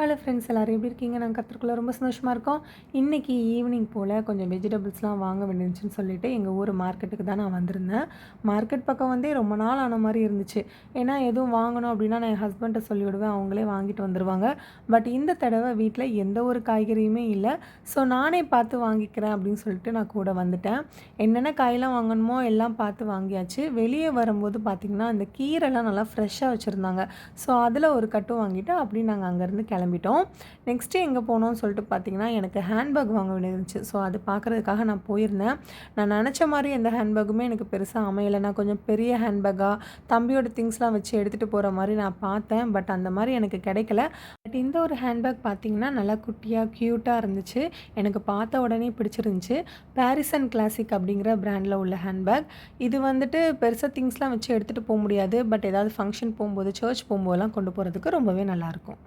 Hello friends எல்லோரும் எப்படி இருக்கீங்க? நாங்கள் கற்றுக்குள்ள ரொம்ப சந்தோஷமாக இருக்கோம். இன்றைக்கி ஈவினிங் போல் கொஞ்சம் வெஜிடபிள்ஸ்லாம் வாங்க வேண்டியிருந்துச்சுன்னு சொல்லிட்டு எங்கள் ஊர் மார்க்கெட்டுக்கு தான் நான் வந்திருந்தேன். மார்க்கெட் பக்கம் வந்தே ரொம்ப நாள் ஆன மாதிரி இருந்துச்சு. ஏன்னா எதுவும் வாங்கணும் அப்படின்னா நான் என் ஹஸ்பண்ட்டை சொல்லிவிடுவேன், அவங்களே வாங்கிட்டு வந்துடுவாங்க. பட் இந்த தடவை வீட்டில் எந்த ஒரு காய்கறியுமே இல்லை. ஸோ நானே பார்த்து வாங்கிக்கிறேன் அப்படின்னு சொல்லிட்டு நான் கூட வந்துட்டேன். என்னென்ன காயெல்லாம் வாங்கணுமோ எல்லாம் பார்த்து வாங்கியாச்சு. வெளியே வரும்போது பார்த்திங்கன்னா இந்த கீரைலாம் நல்லா ஃப்ரெஷ்ஷாக வச்சுருந்தாங்க. ஸோ அதில் ஒரு கட்டு வாங்கிட்டு அப்படி நாங்கள் அங்கேருந்து கிளம்பிட்டோம். நெக்ஸ்ட்டு எங்கே போனோம்னு சொல்லிட்டு பார்த்தீங்கன்னா, எனக்கு ஹேண்ட்பேக் வாங்க வேண்டியிருந்துச்சு. ஸோ அது பார்க்குறதுக்காக நான் போயிருந்தேன். நான் நினச்ச மாதிரி எந்த ஹேண்ட்பேக்குமே எனக்கு பெருசாக அமையலை. நான் கொஞ்சம் பெரிய ஹேண்ட்பேக்காக தம்பியோட திங்ஸ்லாம் வச்சு எடுத்துகிட்டு போகிற மாதிரி நான் பார்த்தேன். பட் அந்த மாதிரி எனக்கு கிடைக்கல. பட் இந்த ஒரு ஹேண்ட்பேக் பார்த்தீங்கன்னா நல்லா குட்டியாக க்யூட்டாக இருந்துச்சு. எனக்கு பார்த்த உடனே பிடிச்சிருந்துச்சு. பாரிஸ் அண்ட் கிளாசிக் அப்படிங்கிற பிராண்டில் உள்ள ஹேண்ட்பேக். இது வந்துட்டு பெருசாக திங்ஸ்லாம் வச்சு எடுத்துகிட்டு போக முடியாது. பட் ஏதாவது ஃபங்க்ஷன் போகும்போது, சர்ச் போகும்போதெல்லாம் கொண்டு போகிறதுக்கு ரொம்பவே நல்லாயிருக்கும்.